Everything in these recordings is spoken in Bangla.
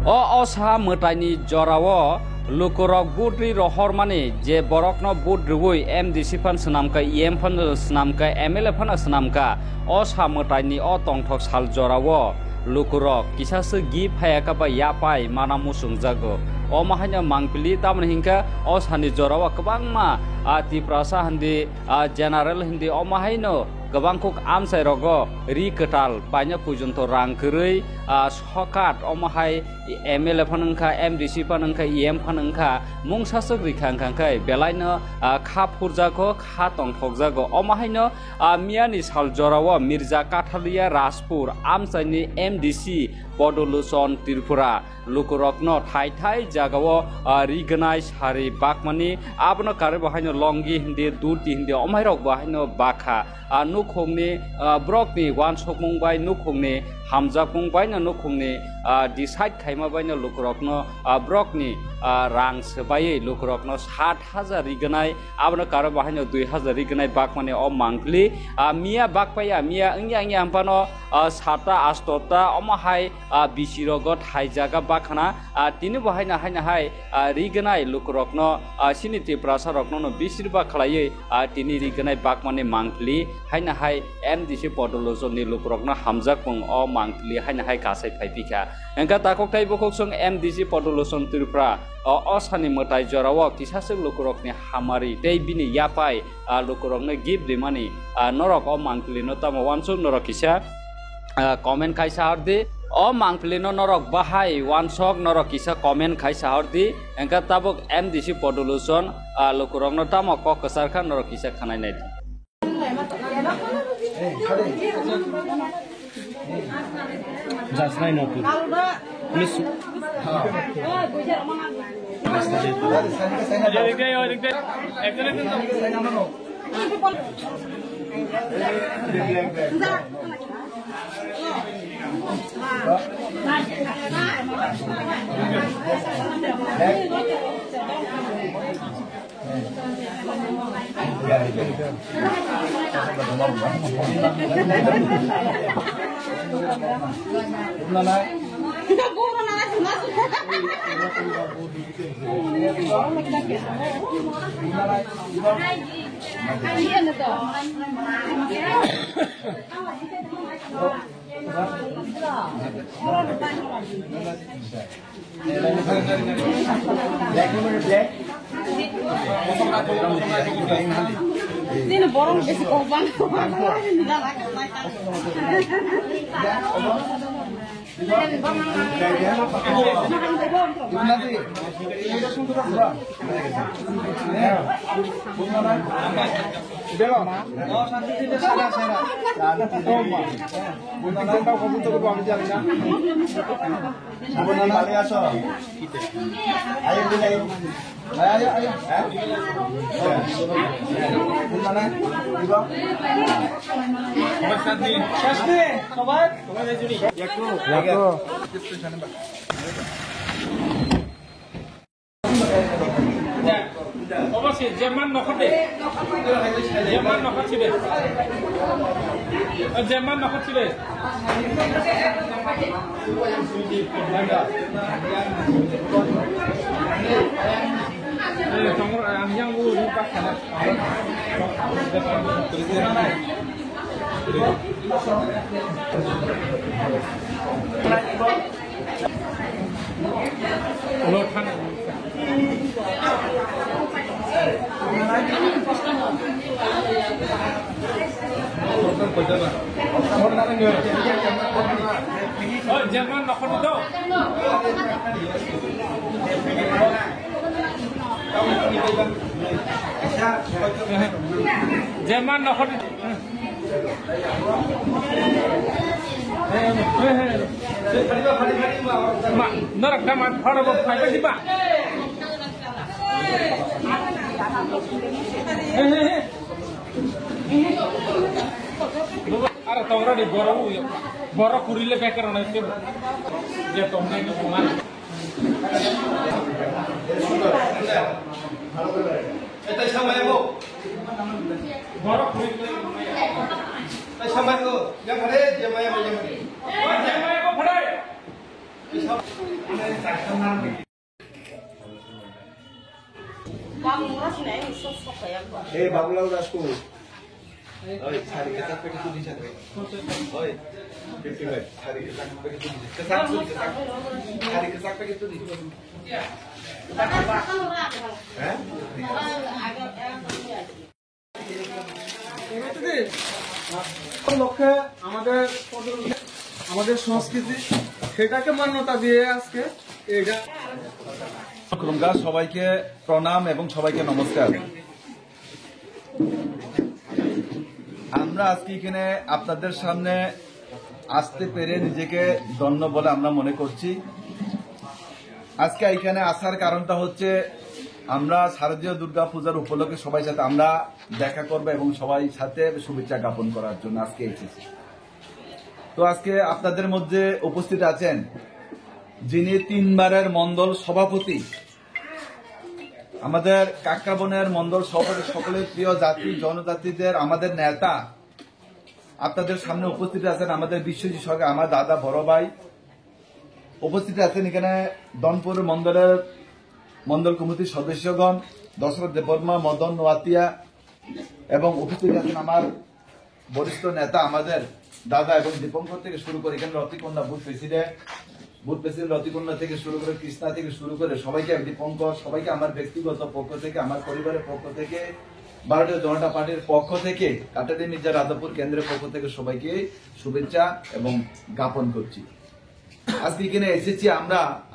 Osa metani jorawo lukurok budri rohor mani je borokno budrui MDC fan senamka IM fan senamka MLA fan senamka osa metani tongthok sal jorawo lukurok kisah segi phayaka ba yapai mana musung jago mahanya mangpili taman hingga osani jorawo kebangma ati prasa handi general hindi mahayno gabangkuk amsai rogo ri ketal banyak pujunto rang kerei sokat omahai MLA panengka MDC panengka IM panengka mungsasuk rikangkangkai belaino kha purjago kha tongthokjago omahaino miani sal jorawo Mirza Kathalia Rajpur amsaini MDC Podoluson Tripura lukurokno thai jagao riganai sari bakmani abno kare bahaino longi hindi durti hindi omairok bahaino bakha nukhongni brokni wansokmung bai nukhongni hamjakmung bai na nukhongni decide khaima bai na lukurokno brokni rang sebai lukurokno 7000 riganai abno kare bahaino 2000 riganai bakmani mangli mia bakpaya mia engya ampano sata astota omahai bisirogo thaijaga bakhana tini bahaina haina hai riganai lukurokno siniti prasarokno no bisirba khlaiye tini riganai bakmani mangli haina hai MDC Podoluson ni lukurokno hamjakpung mangli haina hai kasai phaipika engka takoktai bokok song MDC Podoluson Tripura osani motai jorawo kisasuk lukurokni hamari tei bini yapai lukurokno give the money norok mangli no tamo wansuk norok kisa comment kai sahardi mangplino norok bahai wansok norok kisa comment khai sahardi engka tabuk MDC Podoluson lukurokno tamo kok kesarkan norok kisa khanai nai Jasnai no pur miss Ini borong besi korban. Jerman nokot deh. Jerman nokot sih deh. Jerman nokot sih deh. Tongor yang lupa karena lotan oh jangan nokot itu jangan nokot mak norak damat faro phaiba diba ara tongra di borok kurile beker na itu dia tongra ini kuman eta sampai bu borok kurile sampai bu yang ada dia maya Hey, Babulau Rasku. Oi, cari kesak pakai tu di sana. Oi, betul. Cari kesak pakai tu di. Kesak. Cari kesak pakai tu di. লক্ষ্যে আমাদের সংস্কৃতি সেটাকে মান্যতা দিয়ে আজকে এটা সবাইকে প্রণাম এবং সবাইকে নমস্কার। আমরা আজকে এখানে আপনাদের সামনে আসতে পেরে নিজেকে ধন্য বলে আমরা মনে করছি। আজকে এখানে আসার কারণটা হচ্ছে আমরা শারদীয় দুর্গা পূজার উপলক্ষে সবাই সাথে আমরা দেখা করব এবং সবাই সাথে শুভেচ্ছা জ্ঞাপন করার জন্য আজকে এসেছি। তো আজকে আপনাদের মধ্যে উপস্থিত আছেন যিনি 3 বারের মন্ডল সভাপতি, আমাদের কাকরাবনের মন্ডল সভাপতি, সকলের প্রিয় জাতি জনজাতিদের আমাদের নেতা আপনাদের সামনে উপস্থিত আছেন। আমাদের বিশ্বজিৎ সরকার, আমার দাদা বড় ভাই উপস্থিত আছেন এখানে। দনপুর মন্ডলের মন্ডল কমিটির সদস্যগণ দশরথ দেববর্মা, মদন নোয়াতিয়া এবং উপস্থিত আছেন আমার বরিষ্ঠ নেতা আমাদের দাদা এবং দীপঙ্কর থেকে শুরু করে এখানে রতিকন্যা বুথ প্রেসিডেন্ট রতিকন্যা থেকে শুরু করে কৃষ্ণা থেকে শুরু করে সবাইকে, দীপঙ্কর, সবাইকে আমার ব্যক্তিগত পক্ষ থেকে, আমার পরিবারের পক্ষ থেকে, ভারতীয় জনতা পার্টির পক্ষ থেকে, কাটারি মির্জা রাধাপুর কেন্দ্রের পক্ষ থেকে সবাইকে শুভেচ্ছা এবং জ্ঞাপন করছি। আজকে এখানে এসেছি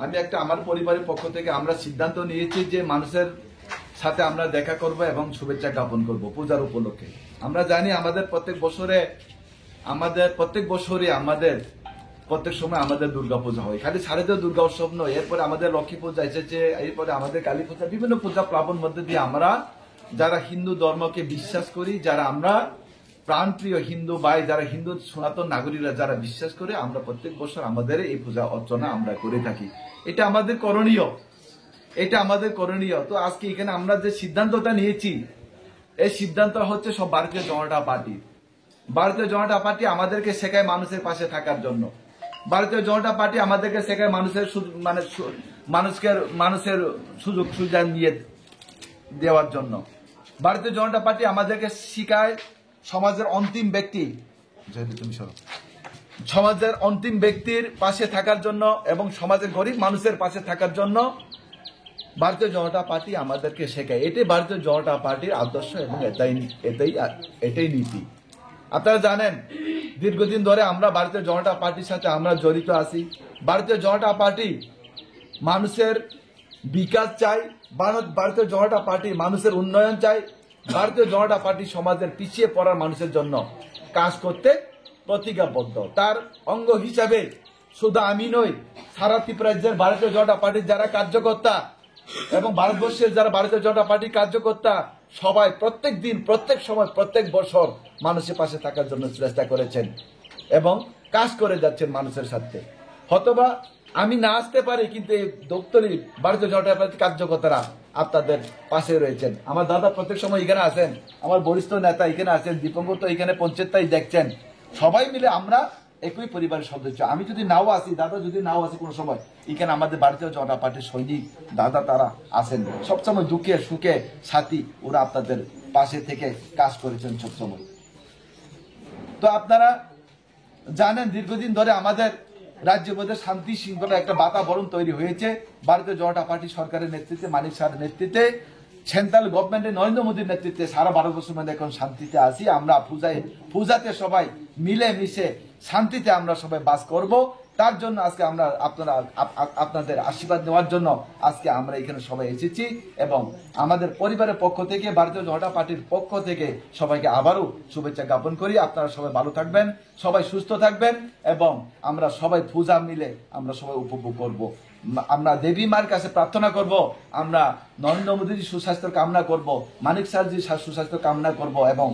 আমি একটা আমার পরিবারের পক্ষ থেকে আমরা সিদ্ধান্ত নিয়েছি যে মানুষের সাথে আমরা দেখা করব এবং শুভেচ্ছা জ্ঞাপন করব পূজার উপলক্ষে। আমরা জানি আমাদের প্রত্যেক সময় আমাদের দুর্গাপূজা হয়, খালি শারদীয় দুর্গা উৎসব নয়, এরপরে আমাদের লক্ষ্মী পূজা এসেছে, এরপরে আমাদের কালী পূজা, বিভিন্ন পূজা প্লাবন মধ্যে দিয়ে আমরা যারা হিন্দু ধর্মকে বিশ্বাস করি, যারা আমরা প্রাণপ্রিয় হিন্দু ভাই, যারা হিন্দু সনাতন নাগরিকরা যারা বিশ্বাস করে, আমরা প্রত্যেক বছর আমাদের এই পূজা অর্চনা আমরা করে থাকি। এটা আমাদের করণীয়। তো আজকে এখানে আমরা যে সিদ্ধান্তটা নিয়েছি, এই সিদ্ধান্ত হচ্ছে সব ভারতীয় জনতা পার্টি আমাদেরকে শেখায় মানুষের পাশে থাকার জন্য। ভারতীয় জনতা পার্টি আমাদেরকে শেখায় মানুষের সুযোগ সুবিধা নিয়ে দেওয়ার জন্য। ভারতীয় জনতা পার্টি আমাদেরকে শিখায় সমাজের অন্তিম ব্যক্তির পাশে থাকার জন্য এবং সমাজের গরিব মানুষের পাশে থাকার জন্য ভারতীয় জনতা পার্টি আমাদেরকে শেখায়। এটাই ভারতীয় জনতা পার্টির আদর্শ এবং এটাই নীতি। আপনারা জানেন দীর্ঘদিন ধরে আমরা ভারতীয় জনতা পার্টির সাথে আমরা জড়িত আছি। ভারতীয় জনতা পার্টি মানুষের বিকাশ চাই, ভারতীয় জনতা পার্টি মানুষের উন্নয়ন চাই, ভারতীয় জনতা পার্টি সমাজের পিছিয়ে পড়া মানুষের জন্য কাজ করতে প্রতিজ্ঞাবদ্ধ। তার অঙ্গ হিসাবে শুধু আমি নই, সারা ত্রিপুরা রাজ্যের ভারতীয় জনতা পার্টির যারা কার্যকর্তা এবং ভারতবর্ষের যারা ভারতীয় জনতা পার্টির কার্যকর্তা সবাই প্রত্যেক দিন, প্রত্যেক সময়, প্রত্যেক বছর মানুষের পাশে থাকার জন্য চেষ্টা করেছেন এবং কাজ করে যাচ্ছেন মানুষের সাথে। হয়তোবা আমি না আসতে পারি, কিন্তু এই দপ্তরি ভারতীয় জনতা পার্টির কার্যকর্তারা আপনাদের পাশে রয়েছেন। আমার দাদা প্রত্যেক সময় এখানে আছেন, আমার বরিষ্ঠ নেতা এখানে আছেন, দীপঙ্কর তো এখানে পঞ্চায়েতটাই দেখছেন। সবাই মিলে আমরা একই পরিবারের সদস্য। আমি যদি নাও আসি, দাদা যদি নাও আসি কোনো সময়, এখানে আমাদের ভারতীয় জনতা পার্টির সৈনিক দাদা তারা আসেন, সবসময় দুঃখে সুখে সাথী, ওরা আপনাদের পাশে থেকে কাজ করেছেন সবসময়। তো আপনারা জানেন দীর্ঘদিন ধরে আমাদের রাজ্যের মধ্যে শান্তি শৃঙ্খলা একটা বাতাবরণ তৈরি হয়েছে। ভারতীয় জনতা পার্টি সরকারের নেতৃত্বে, মানিক সাহের নেতৃত্বে, সেন্ট্রাল গভর্নমেন্টের নরেন্দ্র মোদীর নেতৃত্বে সারা ভারতবর্ষের মধ্যে এখন শান্তিতে আছি। আমরা পূজাতে সবাই মিলে মিশে শান্তিতে আমরা সবাই বাস করব। তার জন্য আজকে আমরা আপনাদের আশীর্বাদ নেওয়ার জন্য আজকে আমরা এখানে সবাই এসেছি এবং আমাদের পরিবারের পক্ষ থেকে, ভারতীয় জনতা পার্টির পক্ষ থেকে সবাইকে আবারও শুভেচ্ছা জ্ঞাপন করি। আপনারা সবাই ভালো থাকবেন, সবাই সুস্থ থাকবেন এবং আমরা সবাই পূজা মিলে আমরা সবাই উপভোগ করব। আমরা দেবী মার কাছে প্রার্থনা করব, আমরা নরেন্দ্র মোদীজির সুস্বাস্থ্য কামনা করব, মানিক সাহেবজির সুস্বাস্থ্য কামনা করব এবং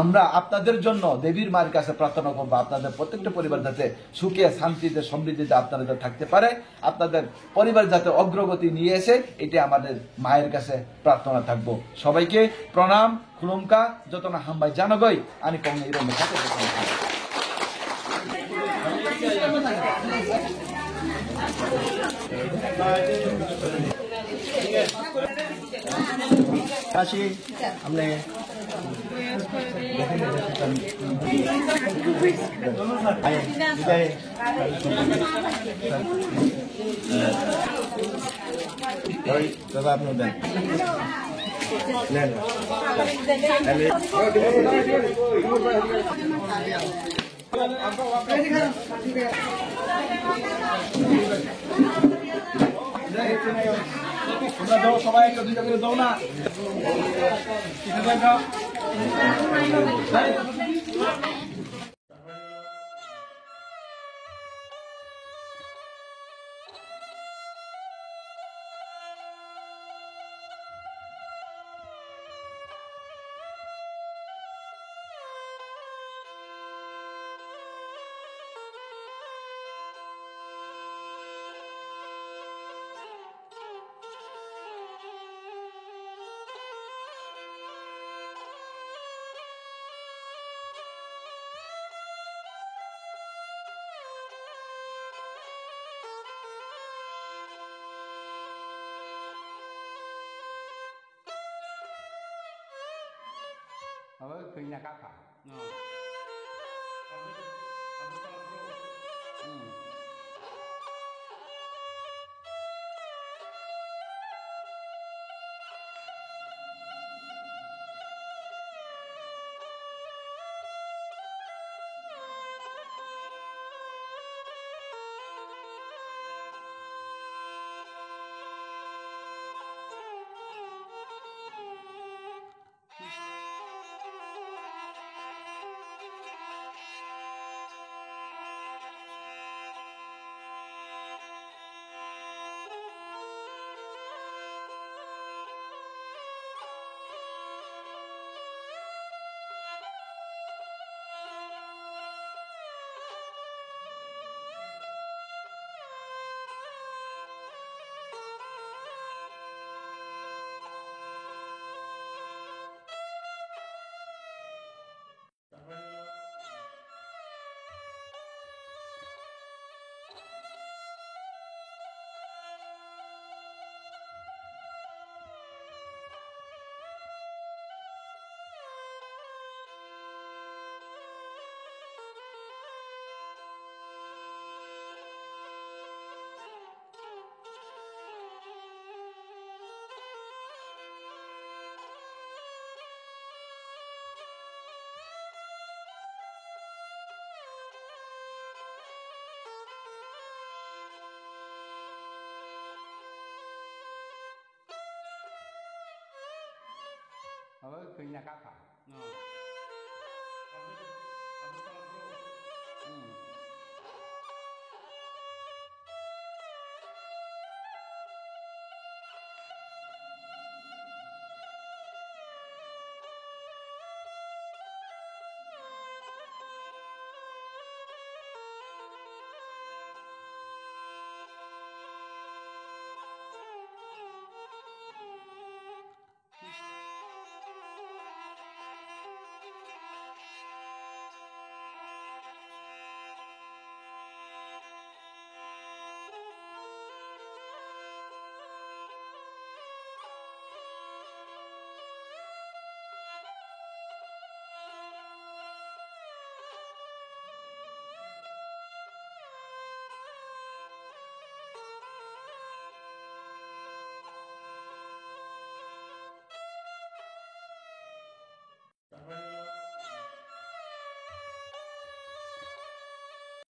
আমরা আপনাদের জন্য দেবীর মায়ের কাছে প্রার্থনা করবো আপনাদের প্রত্যেকটা পরিবার যাতে সুখে শান্তিতে সমৃদ্ধিতে আপনারা থাকতে পারে, আপনাদের পরিবার যাতে অগ্রগতি নিয়ে এসে, এটি আমাদের মায়ের কাছে প্রার্থনা থাকবো। সবাইকে প্রণাম, খুলুমকা, যত না হাম্বাই জানাগই আমি কম এরকম সাথে kasih हमने rồi các bạn nộp đây lên তোমরা দাও সবাই একটু দুইটা করে দাও না kênh nhà các bạn kênh nhà các bạn